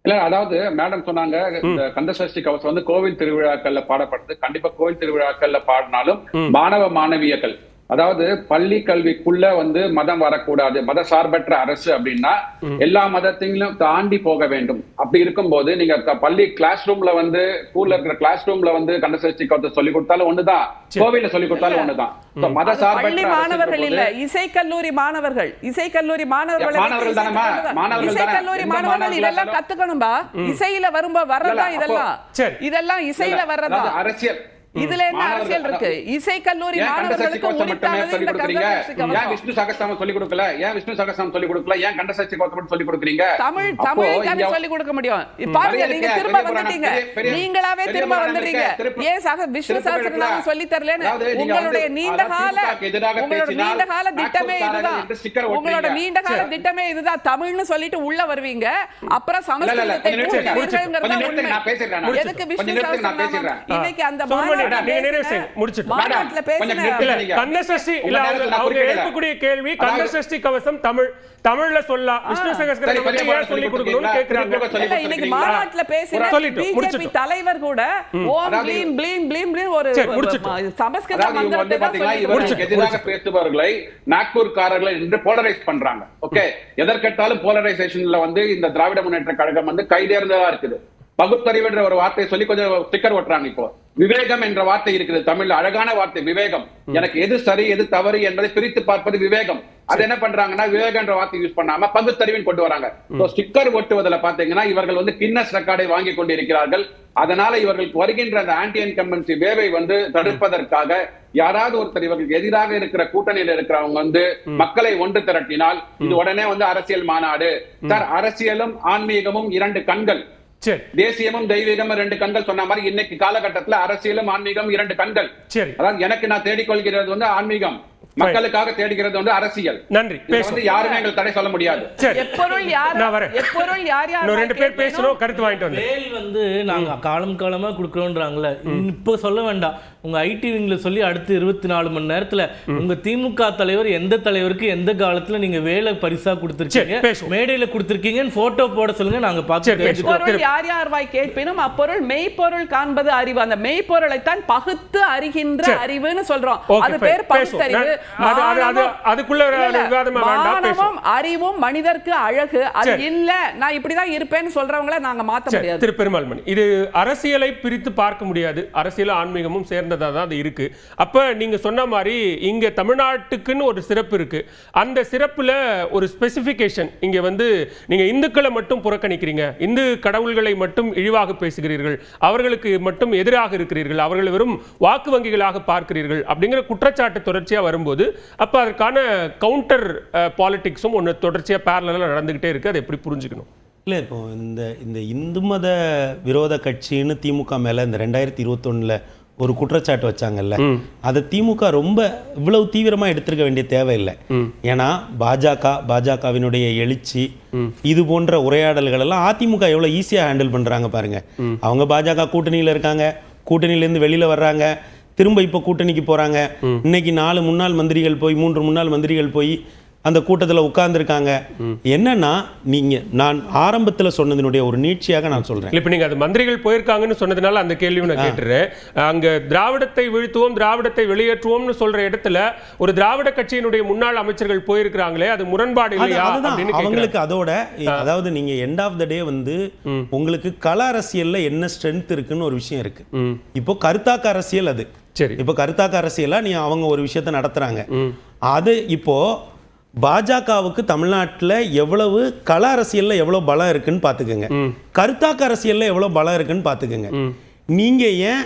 இல்ல, அதாவது மேடம் சொன்னாங்க இந்த கந்தசஷ்டி கவசம் வந்து கோவில் திருவிழாக்கள்ல பாடப்படுது. கண்டிப்பா கோவில் திருவிழாக்கள்ல பாடினாலும் மாணவ மாணவியர்கள், அதாவது பள்ளி கல்விக்குள்ள வந்து மதம் வரக்கூடாது, மத சார்பற்ற அரசு அப்படின்னா எல்லா மதத்தையும் தாண்டி போக வேண்டும். அப்படி இருக்கும்போது நீங்க பள்ளி கிளாஸ் ரூம்ல வந்து ஸ்கூல்ல இருக்கிற கிளாஸ் ரூம்ல வந்து கந்தசஷ்டி கவசத்தை சொல்லி கொடுத்தாலும் ஒண்ணுதான், கோவில்ல சொல்லி கொடுத்தாலும் ஒண்ணுதான். மத சார்பற்ற மாணவர்கள் இல்ல, இசைக்கல்லூரி மாணவர்கள், இசைக்கல்லூரி மாணவர்கள் இதெல்லாம் கத்துக்கணும்பா. இசையில வரும்போது வர்றதா இதெல்லாம் இசையில வர்றதா. அரசியல் இதுல என்ன அரசியல் இருக்கு? இசை கல்லூரி மாணவர்களுக்கு ஏன் விஷ்ணு சகஸ்ரநாமம் சொல்லி கொடுக்கல? ஏன் விஷ்ணு சகஸ்ரநாமம் சொல்லி கொடுக்கல? ஏன் கந்தசஷ்டி கவசம் சொல்லி கொடுக்குறீங்க? தமிழ் சொல்லி கொடுக்க முடியும். பாருங்க, நீங்க திரும்ப வந்துட்டீங்க, நீங்களாவே திரும்ப வந்துடுறீங்க. ஏன் விஷ்ணு சகஸ்ரநாமம் சொல்லி தரலன்னு உங்களுடைய நீண்ட கால திட்டமே இதுதான். உங்களோட நீண்ட கால திட்டமே இதுதான். தமிழ்னு சொல்லிட்டு உள்ள வருவீங்க, அப்புறம் சமஸ்கிருதத்தை எதுக்கு விஷ்ணு சகஸ்ரநாமம்? இன்னைக்கு அந்த கேள்வி கந்தசஷ்டி கவசம் தமிழ்ல சொல்ல விஷ்ணு சகஸ்ரநாமம் சொல்லி கொடுக்கணும்னு கேக்குறாங்க. இன்னைக்கு மாநாட்டுல பேசின பிஜேபி தலைவர் கூட ஓம் ப்ளீம் ப்ளீம் ப்ளீம் ஒரு சமஸ்கிருத மந்திரத்தை எதிராக பேசுபவர்களை நாக்பூர்காரர்களை என்று போலரைஸ் பண்றாங்க. ஓகே, எதற்கெட்டாலும் போலரைசேஷன்ல வந்து இந்த திராவிட முன்னேற்ற கழகம் வந்து கைதேர்ந்ததா இருக்குது. பகுத்தறிவு என்ற ஒரு வார்த்தையை சொல்லி கொஞ்சம் ஸ்டிக்கர் ஓட்டுறாங்க. இப்போ விவேகம் என்ற வார்த்தை இருக்குது தமிழ்ல, அழகான வார்த்தை விவேகம். எனக்கு எது சரி எது தவறு என்பதை பிரித்து பார்ப்பது விவேகம். அது என்ன பண்றாங்கன்னா விவேகம் என்ற வார்த்தை யூஸ் பண்ணாம பகுத்தறிவின் கொண்டு வராங்க. ஸ்டிக்கர் ஒட்டுவதில் பாத்தீங்கன்னா இவர்கள் வந்து கின்னஸ் ரெக்கார்டை வாங்கி கொண்டிருக்கிறார்கள். அதனால இவர்களுக்கு வருகின்ற அந்த ஆன்டி இன்கம்பன்சி வேவை வந்து தடுப்பதற்காக யாராவது ஒருத்தர் இவர்களுக்கு எதிராக இருக்கிற கூட்டணியில் இருக்கிறவங்க வந்து மக்களை ஒன்று திரட்டினால் இது உடனே வந்து அரசியல் மாநாடு. சார், அரசியலும் ஆன்மீகமும் இரண்டு கண்கள், தேசியமும் தெய்வீகமும் ரெண்டு கண்கள் சொன்ன மாதிரி இன்னைக்கு காலகட்டத்தில் அரசியலும் ஆன்மீகம் இரண்டு கண்கள். அதாவது எனக்கு நான் தேடிக்கொள்கிறது வந்து ஆன்மீகம், மக்களுக்காக தேடுகிறது வந்து அரசியல். நன்றி. யாருமே எங்களுக்கு தடை சொல்ல முடியாது. கருத்து வாங்கிட்டு வந்து நாங்க காலம் காலமா கொடுக்கறோம்ன்றாங்கல்ல, இப்ப சொல்ல வேண்டாம். உங்க ஐடி விங்ல சொல்லி அடுத்து 24 மணி நேரத்துல உங்க திமுக தலைவர் எந்த தலைவருக்கு எந்த காலத்துல நீங்க வேலை பரிசா கொடுத்திருக்கீங்க, மேடையில கொடுத்திருக்கீங்கன்னு போட்டோ போட சொல்லுங்க, நாங்க பார்த்து யார் யார் வாய் கேட்பினும் அப்பொருள் மெய்ப்பொருள் காண்பது அறிவு. அந்த மெய்ப்பொருளை தான் பகுத்து அறிகின்ற அறிவுன்னு சொல்றோம். அது பேர் பகுத்தறிவு. அறிவும் மனிதருக்கு அழகு. அது இல்ல நான் இப்படிதான் இருப்பேன்னு சொல்றவங்கள நாங்க மாத்த முடியாது. திரு பெருமாள்மணி, இது அரசியலை பிரித்து பார்க்க முடியாது, அரசியல் ஆன்மீகமும் சேர்ந்ததா தான் அது இருக்கு. அப்ப நீங்க சொன்ன மாதிரி இங்க தமிழ்நாட்டுக்குன்னு ஒரு சிறப்பு இருக்கு. அந்த சிறப்புல ஒரு ஸ்பெசிபிகேஷன் இங்க வந்து நீங்க இந்துக்களை மட்டும் புறக்கணிக்கிறீங்க, இந்து கடவுள்களை மட்டும் இழிவாக பேசுகிறீர்கள், அவர்களுக்கு மட்டும் எதிராக இருக்கிறீர்கள், அவர்கள் வெறும் வாக்கு வங்கிகளாக பார்க்கிறீர்கள் அப்படிங்கிற குற்றச்சாட்டு தொடர்ச்சியா வரும்போது அப்ப அதற்கான கவுண்டர் பாலிடிக்ஸும் ஒன்று தொடர்ச்சியா பேரலலா நடந்துகிட்டே இருக்கு. அதை எப்படி புரிஞ்சுக்கணும்? இல்லை, இப்போ இந்த இந்து மத விரோத கட்சின்னு திமுக மேல இந்த 2021 ஒரு குற்றச்சாட்டு வச்சாங்கல்ல, அதை திமுக ரொம்ப இவ்வளவு தீவிரமா எடுத்திருக்க வேண்டிய தேவையில்லை. ஏன்னா பாஜகவினுடைய எழுச்சி இது போன்ற உரையாடல்கள் எல்லாம் அதிமுக எவ்வளவு ஈஸியா ஹேண்டில் பண்றாங்க பாருங்க. அவங்க பாஜக கூட்டணியில இருக்காங்க, கூட்டணியிலேருந்து வெளியில வர்றாங்க, திரும்ப இப்போ கூட்டணிக்கு போறாங்க. இன்னைக்கு 4 முன்னாள் மந்திரிகள் போய் 3 முன்னாள் மந்திரிகள் போய் அந்த கூட்டத்தில் உட்கார்ந்துருக்காங்க. என்னன்னா நான் ஆரம்பத்தில் சொன்னதனுடைய ஒரு நீட்சியாக நான் சொல்றேன். இப்போ நீங்க அது மந்திரிகள் போயிருக்காங்கன்னு சொன்னதுனால அந்த கேள்வியும் நான் கேட்டுறேன். அங்க திராவிடத்தை வீழ்த்துவோம், திராவிடத்தை வெளியேற்றுவோம்னு சொல்ற இடத்துல ஒரு திராவிட கட்சியினுடைய முன்னாள் அமைச்சர்கள் போயிருக்கிறாங்களே, அது முரண்பாடு இல்லையா? அவங்களுக்கு அதோட அதாவது நீங்க எண்ட் ஆஃப் த டே வந்து உங்களுக்கு கள அரசியல்ல என்ன ஸ்ட்ரென்த் இருக்குன்னு ஒரு விஷயம் இருக்கு. இப்போ கருத்தாக்க அரசியல் அது. சரி, இப்போ கருத்தாக்க அரசியலா அவங்க ஒரு விஷயத்தை நடத்துறாங்க. அது இப்போ பாஜகவுக்கு தமிழ்நாட்டில் எவ்வளவு கள அரசியல்ல எவ்வளவு பலம் இருக்குன்னு பாத்துக்கோங்க, கருத்தாக்க அரசியல்ல எவ்வளவு பலம் இருக்குன்னு பாத்துக்கோங்க. நீங்க ஏன்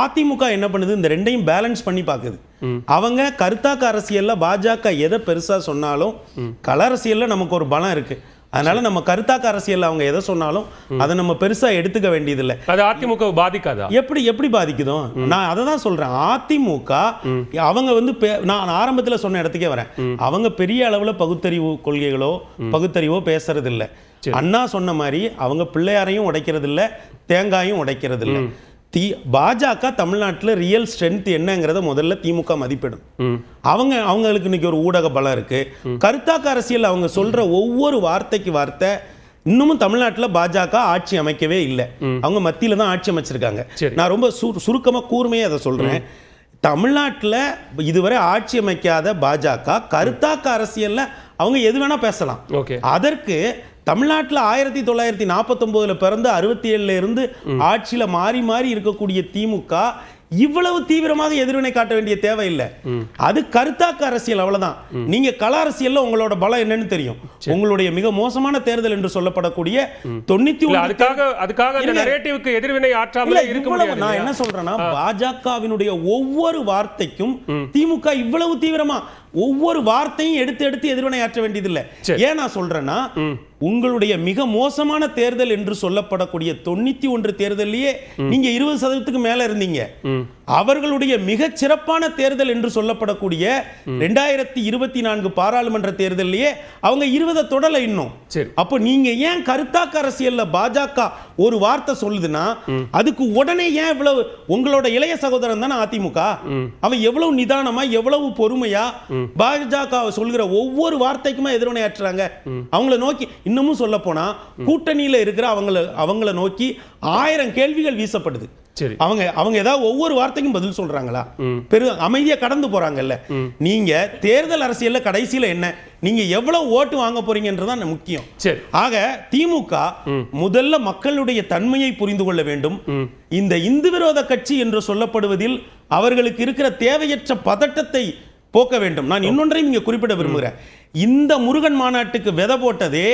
அதிமுக என்ன பண்ணுது? இந்த ரெண்டையும் பேலன்ஸ் பண்ணி பாக்குது. அவங்க கருத்தாக்க அரசியல்ல பாஜக எதை பெருசா சொன்னாலும் கள அரசியல்ல நமக்கு ஒரு பலம் இருக்கு. அதனால நம்ம கருத்தாக்க அரசியல் அவங்க எதை சொன்னாலும் அதை நம்ம பெருசா எடுத்துக்க வேண்டியதில்லை. அது அதிமுக பாதிக்காதா? எப்படி பாதிக்குதோ நான் அதை தான் சொல்றேன். அதிமுக அவங்க வந்து நான் ஆரம்பத்தில் சொன்ன இடத்துக்கே வரேன். அவங்க பெரிய அளவுல பகுத்தறிவு கொள்கைகளோ பகுத்தறிவோ பேசுறது இல்லை. அண்ணா சொன்ன மாதிரி அவங்க பிள்ளையாரையும் உடைக்கிறது இல்லை, தேங்காயும் உடைக்கிறது இல்லை. பாஜக தமிழ்நாட்டில் ரியல் ஸ்ட்ரென்த் என்னங்கிறத முதல்ல திமுக மதிப்பிடும். அவங்களுக்கு இன்னைக்கு ஒரு ஊடக பலம் இருக்கு. கருத்தாக்க அரசியல் அவங்க சொல்ற ஒவ்வொரு வார்த்தைக்கு வார்த்தை இன்னமும் தமிழ்நாட்டில் பாஜக ஆட்சி அமைக்கவே இல்லை. அவங்க மத்தியில தான் ஆட்சி அமைச்சிருக்காங்க. நான் ரொம்ப சுருக்கமா கூர்மையா அதை சொல்றேன். தமிழ்நாட்டில் இதுவரை ஆட்சி அமைக்காத பாஜக கருத்தாக்க அரசியல்ல அவங்க எது வேணா பேசலாம். அதற்கு தமிழ்நாட்டில் 1949 பிறந்து 67 இருந்து ஆட்சியில மாறி மாறி இருக்கக்கூடிய திமுக இவ்வளவு தீவிரமாக எதிர்வினை காட்ட வேண்டிய தேவை இல்லை. அது கருத்தாக்க அரசியல், அவ்வளவுதான். நீங்க கள அரசியல்ல உங்களோட பலம் என்னன்னு தெரியும். உங்களுடைய மிக மோசமான தேர்தல் என்று சொல்லப்படக்கூடிய 91 எதிர்வினை ஆற்றாமல் இருக்க முடியாது. நான் என்ன சொல்றேன்னா, பாஜகவினுடைய ஒவ்வொரு வார்த்தைக்கும் திமுக இவ்வளவு தீவிரமா ஒவ்வொரு வார்த்தையும் எடுத்து எடுத்து எதிர்வினை ஆற்ற வேண்டியதில்லை. ஏன் நான் சொல்றேன்னா, உங்களுடைய மிக மோசமான தேர்தல் என்று சொல்லப்படக்கூடிய 91 தேர்தலையே நீங்க 20% மேல இருந்தீங்க. அவர்களுடைய மிக சிறப்பான தேர்தல் என்று சொல்லப்படக்கூடிய 2024 பாராளுமன்ற தேர்தலையே அவங்க 20 தொடல இன்னும். அப்ப நீங்க ஏன் கருத்தாக்க அரசியல்ல பாஜக ஒரு வார்த்தை சொல்லுதுன்னா அதுக்கு உடனே ஏன் இவ்வளவு? உங்களோட இளைய சகோதரன் தானே அதிமுக. அவன் எவ்வளவு நிதானமா எவ்வளவு பொறுமையா பாஜக சொல்கிற ஒவ்வொரு வார்த்தைக்குமா எதிர்வினை ஆற்றுறாங்க. அவங்கள நோக்கி இன்னமும் சொல்ல போனா கூட்டணியில இருக்கிற அவங்கள நோக்கி 1000 கேள்விகள் வீசப்படுது. அவங்க ஏதாவது ஒவ்வொரு வார்த்தைக்கும் பதில் சொல்றாங்களா? அமைதியா கடந்து போறாங்கல்ல. நீங்க தேர்தல் அரசியல்ல கடைசியில என்ன, நீங்க எவ்வளவு ஓட்டு வாங்க போறீங்கன்றதான் முக்கியம். ஆக திமுக முதல்ல மக்களுடைய தன்மையை புரிந்து கொள்ள வேண்டும். இந்த இந்து விரோத கட்சி என்று சொல்லப்படுவதில் அவர்களுக்கு இருக்கிற தேவையற்ற பதட்டத்தை போக்க வேண்டும். நான் இன்னொன்றையும் இங்க குறிப்பிட விரும்புகிறேன். இந்த முருகன் மாநாட்டுக்கு விதை போட்டதே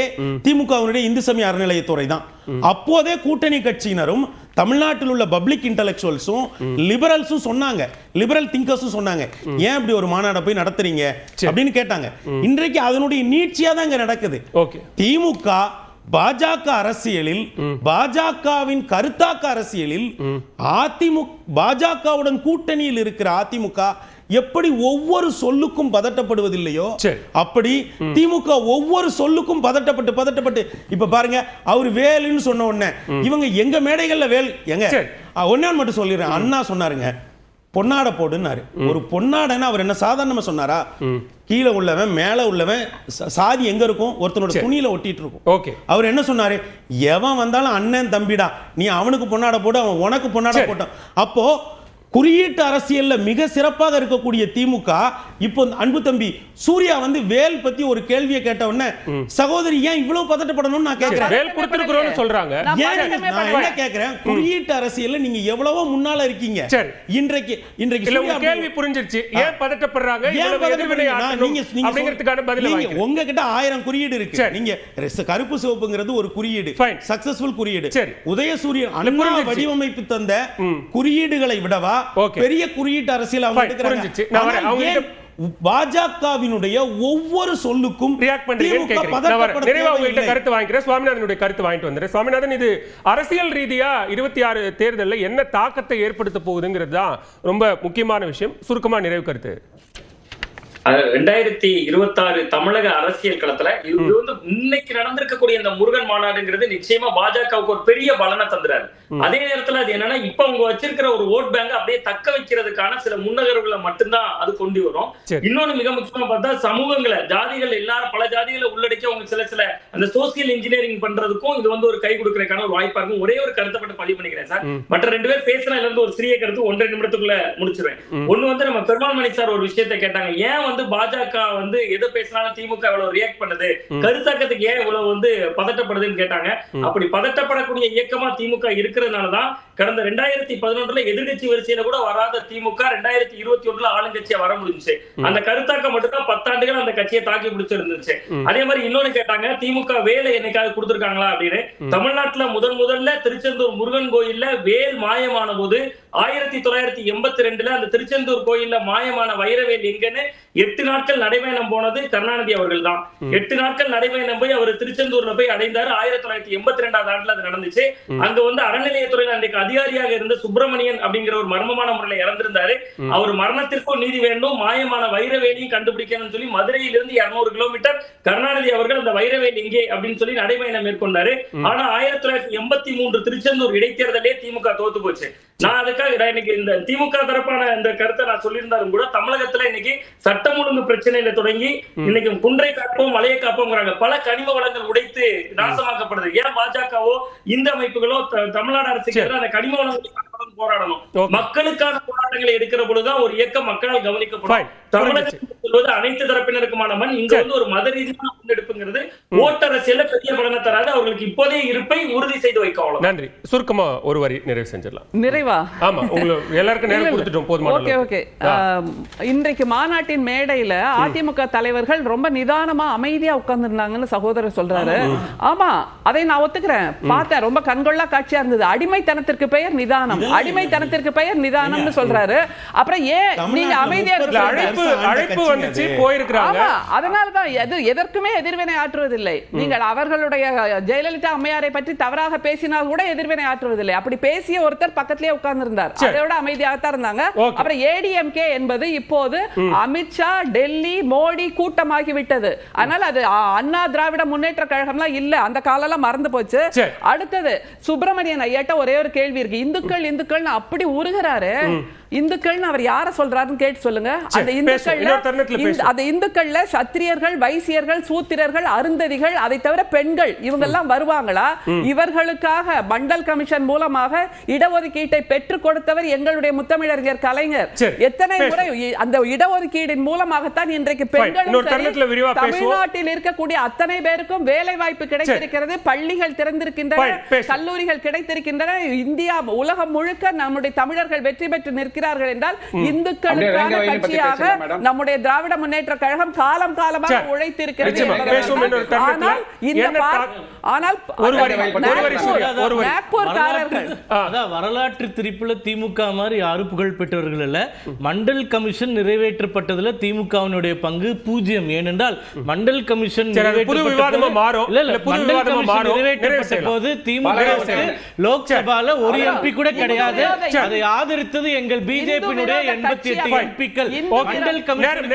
திமுகவினுடைய இந்து சமய அறநிலையத்துறை தான். அப்போதே கூட்டணி கட்சியினரும் தமிழ்நாட்டில் உள்ள பப்ளிக் இன்டெலெக்சுவல்ஸும் லிபரல்ஸும் சொன்னாங்க, லிபரல் திங்கர்ஸும் சொன்னாங்க, ஏன் இப்படி ஒரு மாநாட போய் நடத்துறீங்க அப்படின்னு கேட்டாங்க. இன்றைக்கு அதனுடைய நீட்சியா தான் இங்க நடக்குது. திமுக பாஜக அரசியலில், பாஜகவின் கருத்தாக்க அரசியலில் அதிமுக பாஜகவுடன் கூட்டணியில் இருக்கிற அதிமுக எப்படி ஒவ்வொரு சொல்லுக்கும் பதட்டப்படுவதில்லையோ அப்படி திமுக ஒவ்வொரு சொல்லுக்கும் பதட்டப்பட்டு இப்ப பாருங்க, அவர் வேலுன்னு சொன்ன உடனே இவங்க எங்க மேடைகள்ல வேல் எங்க ஒன்னே மட்டும் சொல்லிடுறேன். அண்ணா சொன்னாருங்க பொன்னாடை போடுன்னாரு. ஒரு பொன்னாடைன்னா அவர் என்ன சாதாரணமா சொன்னாரா? கீழே உள்ளவன் மேல உள்ளவன் சாதி எங்க இருக்கும், ஒருத்தனோட துணியில ஒட்டிட்டு இருக்கும். அவர் என்ன சொன்னாரு? எவன் வந்தாலும் அண்ணன் தம்பிடா, நீ அவனுக்கு பொன்னாடை போடு, அவன் உனக்கு பொன்னாடை போட்டான். அப்போ குறியீட்டு அரசியல்ல மிக சிறப்பாக இருக்கக்கூடிய திமுக இப்போ அன்பு தம்பி சூர்யா வந்து வேல் பத்தி ஒரு கேள்வியை கேட்ட உடனே சகோதரி ஏன் இவ்வளவு பதட்டப்படணும்னு நான் கேக்குறேன். வேல் கொடுத்திருக்கிறோம்னு சொல்றாங்க. நான் என்ன கேக்குறேன், குறியீட்டு அரசியல்ல நீங்க எவ்வளவு முன்னால இருக்கீங்க. இன்றைக்கு இல்ல கேள்வி புரிஞ்சிருச்சு. ஏன் பதட்டப்படுறாங்க, இவ்வளவு எதிர்வினை ஆற்றணும் அப்படிங்கிறதுக்கான பதில் வாங்க. உங்ககிட்ட 1000 குறியீடு இருக்கு. நீங்க கருப்பு சிவப்புங்கிறது ஒரு குறியீடு, சக்சஸ்ஃபுல் குறியீடு. உதயசூரியன் அண்ணா வடிவமைப்பு தந்த குறியீடுகளை விடவா பெரிய குறியீட்டு அரசியல் அவங்க எடுக்கிறாங்க. பாஜகவினுடைய ஒவ்வொரு சொல்லுக்கும் ரியாக்ட் பண்றீங்க. நிறைவா உங்ககிட்ட கருத்து வாங்கிக்கிறேன். சுவாமிநாதனுடைய கருத்து வாங்கிட்டு வந்துறேன். சுவாமிநாதன், இது அரசியல் ரீதியா 26 தேர்தல்ல என்ன தாக்கத்தை ஏற்படுத்த போகுதுங்கிறது தான் ரொம்ப முக்கியமான விஷயம். சுருக்கமா நிறைவு கருத்து. 2026 தமிழக அரசியல் களத்துல இது வந்து இன்னைக்கு நடந்திருக்கக்கூடிய இந்த முருகன் மாநாடுங்கிறது நிச்சயமா பாஜகவுக்கு ஒரு பெரிய பலனை தந்துறாரு. அதே நேரத்துல அது என்னன்னா, இப்ப அவங்க வச்சிருக்கிற ஒரு ஓட் பேங்க் அப்படியே தக்க வைக்கிறதுக்கான சில முன்னகர்வுகளை மட்டும்தான் அது கொண்டு வரும். இன்னொன்னு மிக முக்கியமா பார்த்தா, சமூகங்களை ஜாதிகள் எல்லாரும் பல ஜாதிகளை உள்ளடக்கி அவங்க சில அந்த சோசியல் இன்ஜினியரிங் பண்றதுக்கும் இது வந்து ஒரு கை கொடுக்கறதுக்கான ஒரு வாய்ப்பா இருக்கும். ஒரே ஒரு கருத்தை மட்டும் பதிவு பண்ணிக்கிறேன் சார். மற்ற 2 பேர் பேசுறதுல இருந்து ஒரு சிறிய கருத்து 1.5 நிமிடத்துக்குள்ள முடிச்சிருவேன். ஒண்ணு வந்து நம்ம பெருமாள் மணி சார் ஒரு விஷயத்தை கேட்டாங்க, ஏன் வந்து பாஜக வந்து எது பேசினாலும் திமுக இவ்வளவு ரியாக்ட் பண்ணுது, கருத்தாக்கத்துக்கு ஏன் இவ்வளவு வந்து பதட்டப்படுதுன்னு கேட்டாங்க. அப்படி பதட்டப்படக்கூடிய இயக்கமா திமுக இருக்கிறதுனாலதான் கடந்த 2011 எதிர்கட்சி வரிசையில கூட வராத திமுக 2021 ஆளுங்கட்சியா வர முடிஞ்சுச்சு. அந்த கருத்தாக்கம் மட்டும்தான் 10 ஆண்டுகள் அந்த கட்சியை தாக்கி பிடிச்சிருந்துச்சு. அதே மாதிரி இன்னொன்னு கேட்டாங்க, திமுக வேலை என்னைக்காவது கொடுத்திருக்காங்களா அப்படின்னு. தமிழ்நாட்டுல முதல்ல திருச்செந்தூர் முருகன் கோயில்ல வேல் மாயமான போது 1982 அந்த திருச்செந்தூர் கோயில்ல மாயமான வைரவேல் எங்கன்னு 8 நாட்கள் நடைபயணம் போனது கருணாநிதி அவர்கள் தான். 8 நாட்கள் நடைபயணம் போய் அவர் திருச்செந்தூர்ல போய் அடைந்தாரு. 1982 ஆண்டுல அது நடந்துச்சு. அங்க வந்து அறநிலையத்துறையில் அன்றைக்கு அதிகாரியாக இருந்த சுப்பிரமணியன் அப்படிங்கிற ஒரு மர்மமான முறையில் இறந்திருந்தாரு. அவர் மரணத்திற்கும் நீதி வேண்டும், மாயமான வைரவேலியும் கண்டுபிடிக்கணும்னு சொல்லி மதுரையிலிருந்து 200 கிலோமீட்டர் கருணாநிதி அவர்கள் அந்த வைரவேல் எங்கே அப்படின்னு சொல்லி நடைபயணம் மேற்கொண்டாரு. ஆனா 1983 திருச்செந்தூர் இடைத்தேர்தலே திமுக தோத்து போச்சு. நான் அதுக்காக அதுக்காக இன்னைக்கு இந்த திமுக தரப்பான இந்த கருத்தை நான் சொல்லியிருந்தாலும் கூட தமிழகத்துல இன்னைக்கு சட்டம் ஒழுங்கு பிரச்சனையில தொடங்கி இன்னைக்கு குன்றை காப்போம் மலையை காப்போங்கிறாங்க. பல கனிம வளங்கள் உடைத்து நாசமாக்கப்படுது. ஏன் பாஜகவோ இந்த அமைப்புகளோ தமிழ்நாடு அரசுக்கு அந்த கனிம வளங்களை போராடணும்? மக்களுக்கான போராட்டங்களை எடுக்கிற பொழுதுதான் ஒரு இயக்கம் மக்களால் கவனிக்கப்படும். தமிழகத்தில் சொல்வது அனைத்து தரப்பினருக்குமான மண். இங்க வந்து ஒரு மத ரீதியான முன்னெடுப்புங்கிறது ஓட்டரசியல பெரிய பலனை தராது. அவர்களுக்கு இப்போதே இருப்பை உறுதி செய்து வைக்க. நன்றி. சுருக்கமா ஒரு வரி நிறைவு செஞ்சிடலாம். நிறைவா? ஆமா, உங்களுக்கு எல்லாருக்கும் நேரம் கொடுத்துட்டோம். போதுமான. Okay okay. இன்றைக்கு மாநாட்டின் மேடையில அதிமுக தலைவர்கள் ரொம்ப நிதானமா அமைதியா உட்கார்ந்துருந்தாங்கன்னு சகோதரர் சொல்றாரு. ஆமா, அதை நான் ஒத்துக்கிறேன். பார்த்தேன், ரொம்ப கண்கொள்ளா காட்சியா இருந்தது. அடிமைத்தனத்திற்கு பெயர் நிதானம், அடிமைத்தனத்திற்கு பெயர் நிதானம்னு சொல்றாரு. அப்புறம் ஏன் நீங்க அமைதியா அழைப்பு வந்துச்சு போயிருக்காங்க. அதனாலதான் எதற்குமே எதிர்வினை ஆற்றுவதில்லை. நீங்கள் அவர்களுடைய ஜெயலலிதா அம்மையாரை பற்றி தவறாக பேசினால் கூட எதிர்வினை ஆற்றுவதில்லை. அப்படி பேசிய ஒருத்தர் பக்கத்திலே உட்கார்ந்து இருந்தார். அதோட அமைதியாகத்தான் இருந்தாங்க. அப்புறம் ஏடிஎம்கே என்பது இப்போது அமித்ஷா, டெல்லி, மோடி கூட்டமாகி விட்டது. அதனால அது அண்ணா திராவிட முன்னேற்ற கழகம்லாம் இல்ல. அந்த காலம் மறந்து போச்சு. அடுத்தது சுப்பிரமணியன் ஐயாட்ட ஒரே ஒரு கேள்வி இருக்கு. இந்துக்கள் இந்துக்கள் அப்படி உருகிறாரு. இந்துக்கள்னு அவர் யார சொல்றாருன்னு கேட்டு சொல்லுங்க. அந்த இந்துக்கள்ல சத்திரியர்கள், வைசியர்கள், சூத்திரர்கள், அருந்ததிகள், அதை தவிர பெண்கள் இவங்க எல்லாம் வருவாங்களா? இவர்களுக்காக மண்டல் கமிஷன் மூலமாக இடஒதுக்கீட்டை பெற்றுக் கொடுத்தவர் எங்களுடைய முத்தமிழறிஞர் கலைஞர். எத்தனை முறை அந்த இடஒதுக்கீடின் மூலமாகத்தான் இன்றைக்கு பெண்களும் தமிழ்நாட்டில் இருக்கக்கூடிய அத்தனை பேருக்கும் வேலை வாய்ப்பு கிடைத்திருக்கிறது. பள்ளிகள் திறந்திருக்கின்றன, கல்லூரிகள் கிடைத்திருக்கின்றன. இந்தியா உலகம் முழுக்க நம்முடைய தமிழர்கள் வெற்றி பெற்று நிற்கிறார்கள் என்றால் இந்துக்களுக்கான கட்சியாக நம்முடைய திராவிட முன்னேற்ற கழகம் காலம் காலமாக உழைத்திருக்கிறது. வரலாற்று திருப்பில திமுக மாதிரி யாரும் புகழ் பெற்றவர்கள் இல்ல. மண்டல் கமிஷன் நிறைவேற்றப்பட்டதுல திமுகவினுடைய பங்கு 0. ஏனென்றால் மண்டல் கமிஷன் நிறைவேற்றப்பட்ட போது திமுக லோக்சபால ஒரு எம்பி கூட கிடையாது. அதை ஆதரித்தது எங்கள் பிஜேபியினுடைய 88 எம்பிக்கள். மண்டல் கமிஷன்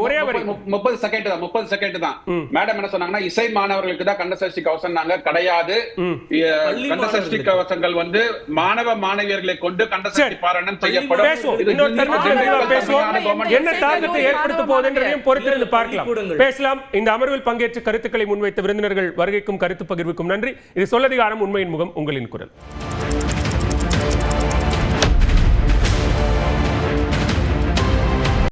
ஒரே வரி 30 செகண்ட் தான். மேடம் என்ன சொன்னாங்கன்னா, இசை மாணவர்களுக்கு தான் கந்தசஷ்டி கவசம் நாங்க கிடையாது. கந்தசஷ்டி கவசங்கள் வந்து மாணவ மாணவியர்களை கொண்டு கந்தசஷ்டி பாராயணம் செய்யப்படும். என்ன தாக்கத்தை ஏற்படுத்த போகுதுன்றதையும் பொறுத்திருந்து பார்க்கலாம், பேசலாம். இந்த அமர்வில் பங்கேற்ற கருத்துக்களை முன்வைத்த விருந்தினர்கள் வருகைக்கும் கருத்து பகிர்வுக்கும் நன்றி. இது சொல்லதிகாரம், உண்மையின் முகம், உங்களின் குரல்.